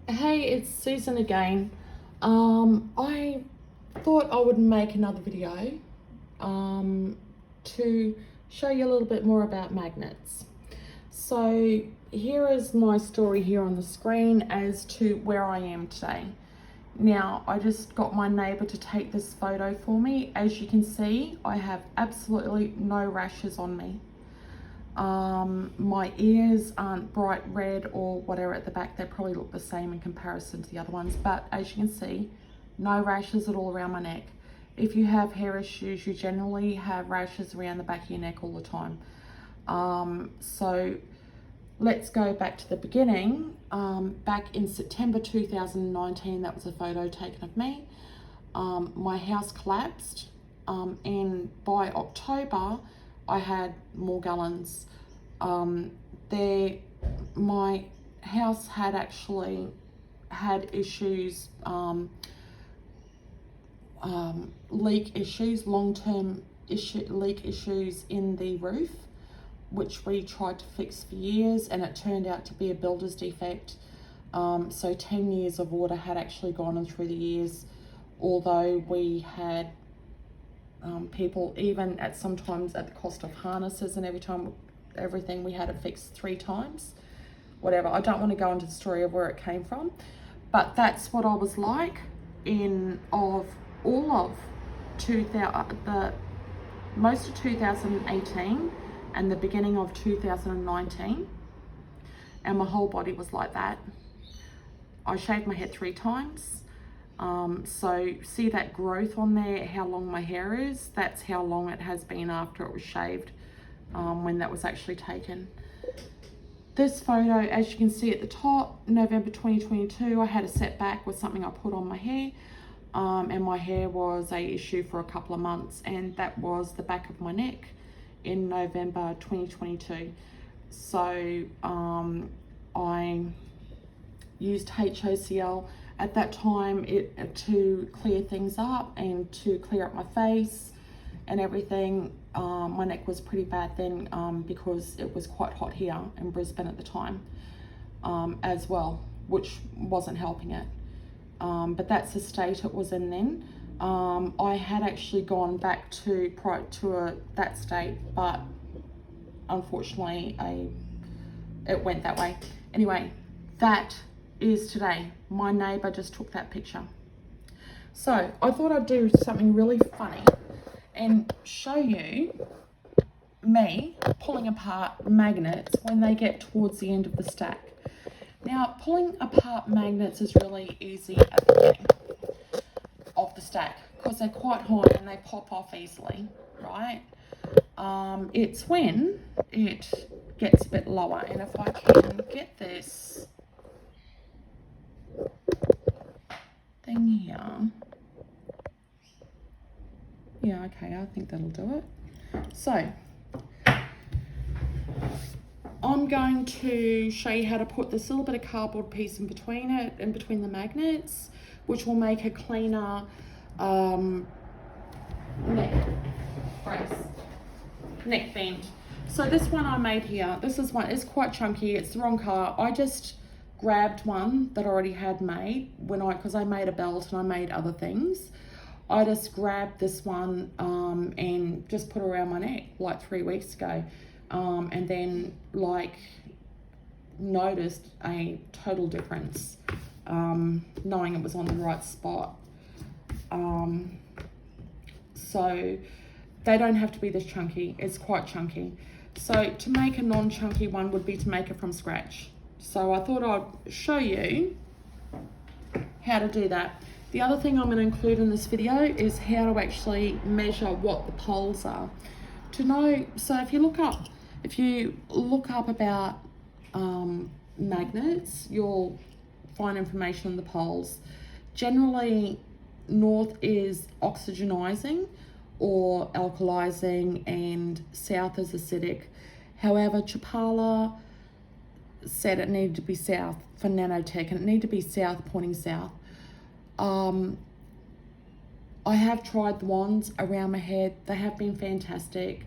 Hey, it's Susan again. I thought I would make another video to show you a little bit more about magnets. So here is my story here on the screen as to where I am today. Now, I just got my neighbour to take this photo for me. As you can see, I have absolutely no rashes on me. My ears aren't bright red or whatever at the back. They probably look the same in comparison to the other ones, but as you can see, no rashes at all around my neck. If you have hair issues, you generally have rashes around the back of your neck all the time. So let's go back to the beginning. Back in September 2019, that was a photo taken of me. My house collapsed, and by October, I had Morgellons. My house had actually had issues, leak issues, long-term leak issues in the roof, which we tried to fix for years, and it turned out to be a builder's defect. So 10 years of water had actually gone in through the years, although we had people, even at sometimes at the cost of harnesses and everything, we had it fixed 3 times. Whatever, I don't want to go into the story of where it came from, but that's what I was like in all of most of 2018 and the beginning of 2019, and my whole body was like that. I shaved my head 3 times. So see that growth on there, how long my hair is? That's how long it has been after it was shaved, when that was actually taken. This photo, as you can see at the top, November 2022, I had a setback with something I put on my hair, and my hair was a issue for a couple of months, and that was the back of my neck in November 2022. So I used HOCL at that time to clear things up and to clear up my face and everything. My neck was pretty bad then, because it was quite hot here in Brisbane at the time, as well, which wasn't helping it. But that's the state it was in then. I had actually gone back to that state, but unfortunately it went that way. Anyway, that is today. My neighbour just took that picture. So I thought I'd do something really funny and show you me pulling apart magnets when they get towards the end of the stack. Now, pulling apart magnets is really easy at the beginning of the stack because they're quite high and they pop off easily, right? It's when it gets a bit lower, and if I can get this thing here, yeah, okay, I think that'll do it. So I'm going to show you how to put this little bit of cardboard piece in between it, in between the magnets, which will make a cleaner neck bend. So this one I made here, this is one, it's quite chunky, it's the wrong color. I just grabbed one that I already had made because I made a belt and I made other things. I just grabbed this one and just put it around my neck like 3 weeks ago, and then like noticed a total difference, knowing it was on the right spot. So they don't have to be this chunky, it's quite chunky. So to make a non-chunky one would be to make it from scratch. So I thought I'd show you how to do that. The other thing I'm going to include in this video is how to actually measure what the poles are. To know, so if you look up about magnets, you'll find information on the poles. Generally, north is oxygenizing or alkalizing and south is acidic. However, Chapala said it needed to be south for nanotech, and it needed to be south, pointing south. I have tried the ones around my head. They have been fantastic.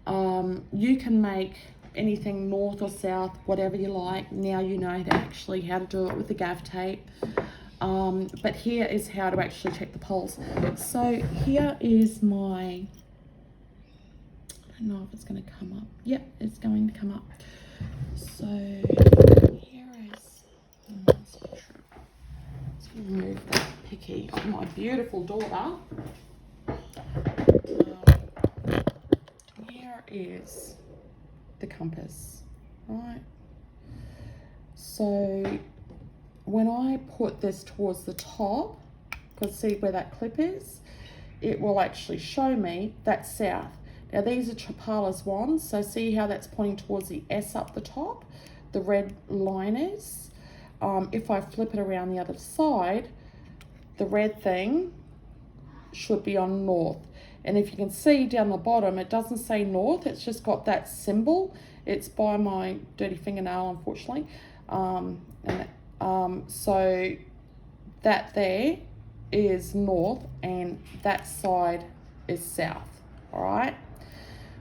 You can make anything north or south, whatever you like. Now you know actually how to do it with the gaff tape. But here is how to actually check the poles. So here is my, I don't know if it's going to come up. Yep, it's going to come up. So here is, let's remove that picky of my beautiful daughter. Here is the compass, right? So when I put this towards the top, because see where that clip is, it will actually show me that's south. Now these are Chapala's wands, so see how that's pointing towards the S up the top, the red line is. If I flip it around the other side, the red thing should be on north. And if you can see down the bottom, it doesn't say north, it's just got that symbol. It's by my dirty fingernail, unfortunately. So that there is north and that side is south, all right?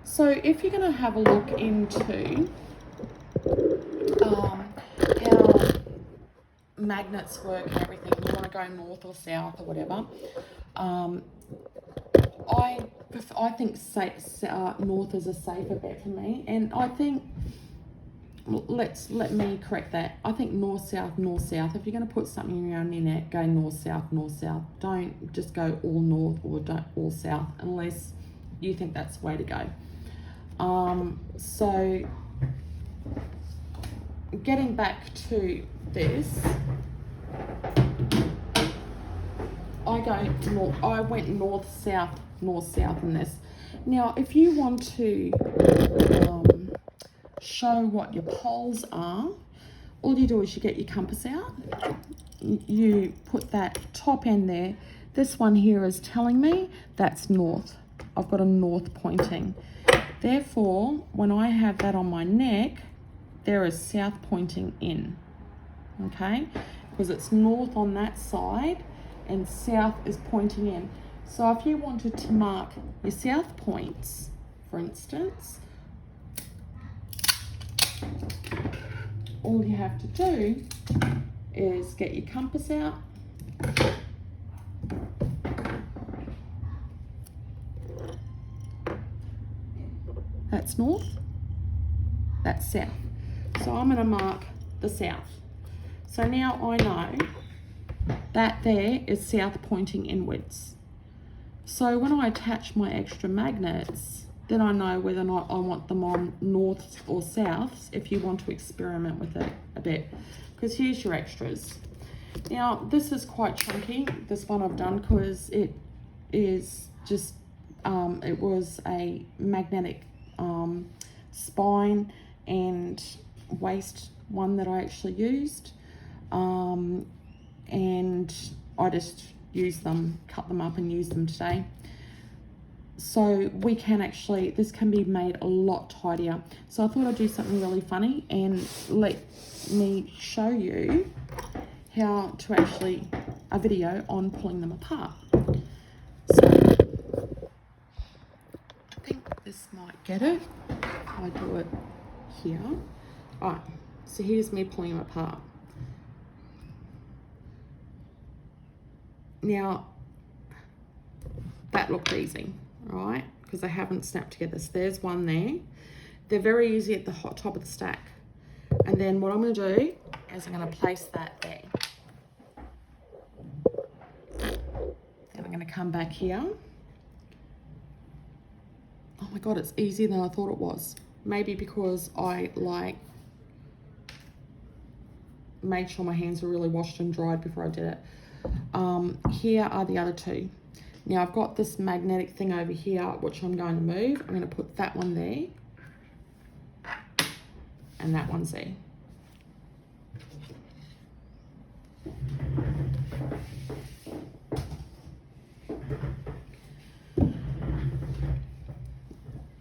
So if you're going to have a look into how magnets work and everything, you want to go north or south or whatever, I think north is a safer bet for me, and I think let me correct that. I think north south. If you're going to put something around your neck, go north south. Don't just go all north or don't all south unless you think that's the way to go. So getting back to this, I went north south in this. Now if you want to show what your poles are, all you do is you get your compass out, you put that top end there. This one here is telling me that's north. I've got a north pointing. Therefore, when I have that on my neck, there is south pointing in, okay? Because it's north on that side and south is pointing in. So if you wanted to mark your south points, for instance, all you have to do is get your compass out, that's north, that's south. So I'm going to mark the south. So now I know that there is south pointing inwards. So when I attach my extra magnets, then I know whether or not I want them on north or south, if you want to experiment with it a bit. Because here's your extras. Now this is quite chunky, this one I've done, because it is just, it was a magnetic spine and waist one that I actually used, and I just used them, cut them up and used them today. So we can actually, this can be made a lot tidier. So I thought I'd do something really funny and let me show you how to actually, a video on pulling them apart. So I think this might get it. I do it here. All right, so here's me pulling them apart. Now, that looked easy, right? Because they haven't snapped together. So there's one there. They're very easy at the top of the stack. And then what I'm going to do is I'm going to place that there. Then I'm going to come back here. Oh my God, it's easier than I thought it was. Maybe because I made sure my hands were really washed and dried before I did it. Here are the other two. Now I've got this magnetic thing over here, which I'm going to move. I'm going to put that one there. And that one's there.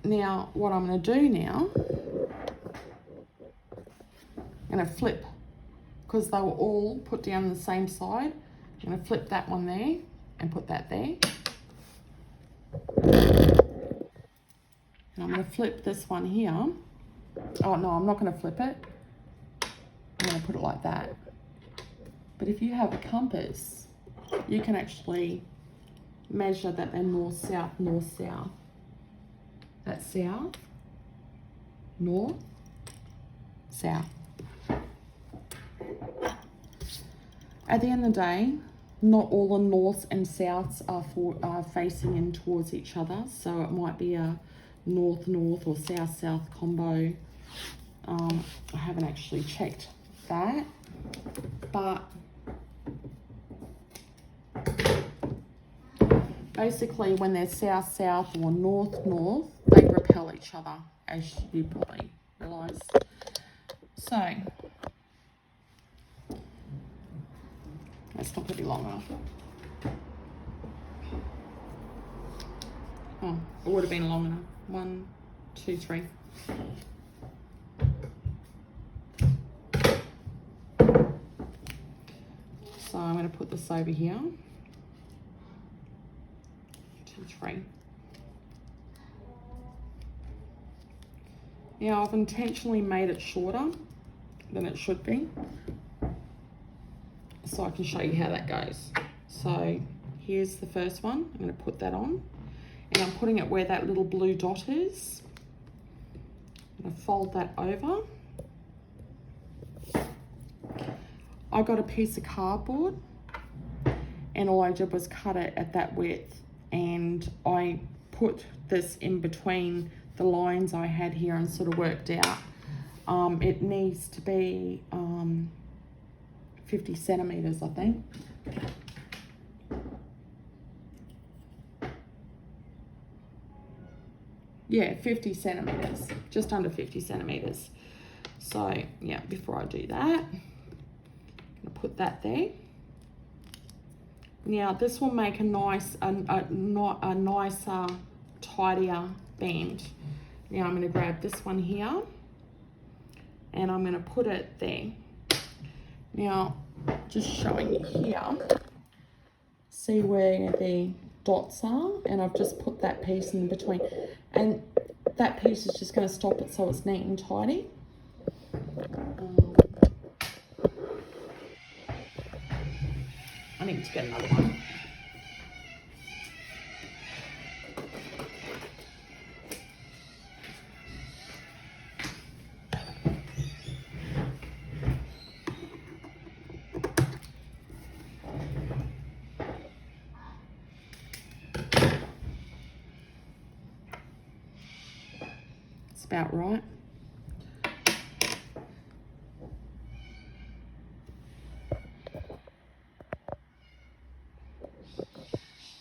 Now, what I'm going to do now, I'm going to flip, because they were all put down the same side. I'm going to flip that one there and put that there. And I'm going to flip this one here Oh no, I'm not going to flip it. I'm going to put it like that. But if you have a compass, you can actually measure that they're north, south, north, south. That's south, north, south. At the end of the day, not all the norths and souths are facing in towards each other. So it might be a north-north or south-south combo. I haven't actually checked that, but basically when they're south-south or north-north, they repel each other, as you probably realise. So that's not going to be long enough. Oh, it would have been long enough. 1, 2, 3. So I'm going to put this over here. 2, 3. Now I've intentionally made it shorter than it should be, so I can show you how that goes. So here's the first one. I'm going to put that on, and I'm putting it where that little blue dot is. I'm going to fold that over. I got a piece of cardboard, and all I did was cut it at that width, and I put this in between the lines I had here and sort of worked out. It needs to be 50 centimeters, I think. Yeah, 50 centimeters, just under 50 centimeters. So yeah, before I do that, I'm gonna put that there. Now this will make a nice, a nicer, tidier band. Now I'm going to grab this one here, and I'm going to put it there. Now, just showing you here, see where the dots are, and I've just put that piece in between, and that piece is just going to stop it so it's neat and tidy. I need to get another one. It's about right.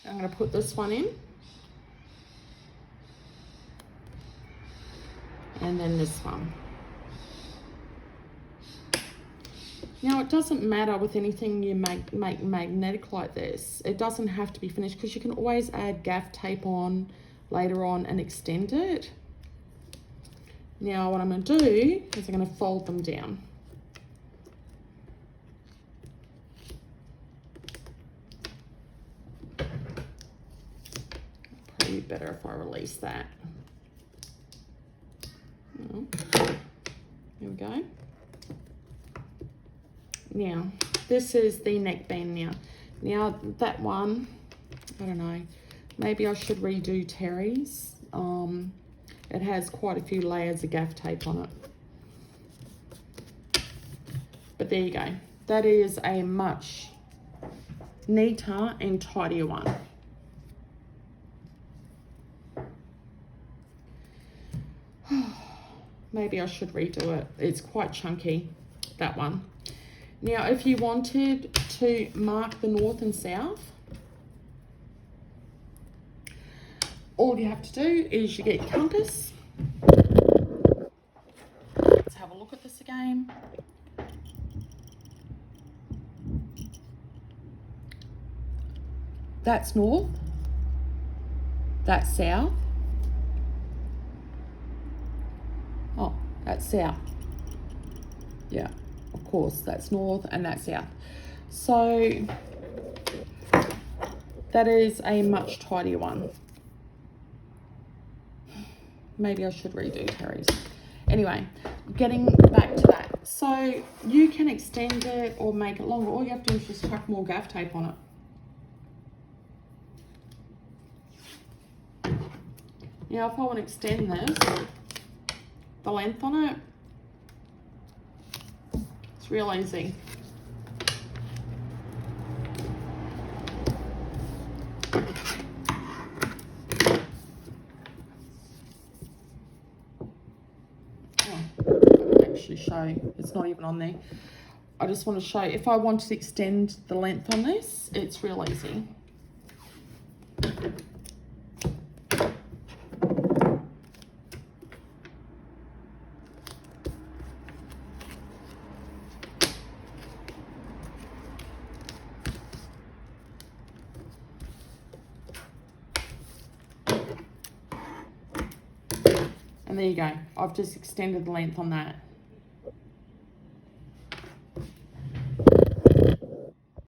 I'm going to put this one in, and then this one. Now it doesn't matter with anything you make magnetic like this. It doesn't have to be finished, because you can always add gaff tape on later on and extend it. Now what I'm going to do is I'm going to fold them down. Probably better if I release that. There we go. Now, this is the neckband now. Now, that one, I don't know, maybe I should redo Terry's. It has quite a few layers of gaff tape on it. But there you go. That is a much neater and tidier one. Maybe I should redo it. It's quite chunky, that one. Now, if you wanted to mark the north and south, all you have to do is you get your compass. Let's have a look at this again. That's north. That's south. Oh, that's south. Yeah, of course, that's north and that's south. So that is a much tidier one. Maybe I should redo Terry's. Anyway, getting back to that. So you can extend it or make it longer. All you have to do is just chuck more gaff tape on it. Now, if I want to extend this, the length on it, it's real easy. Actually show, it's not even on there. I just want to show, if I want to extend the length on this, it's real easy. And there you go, I've just extended the length on that.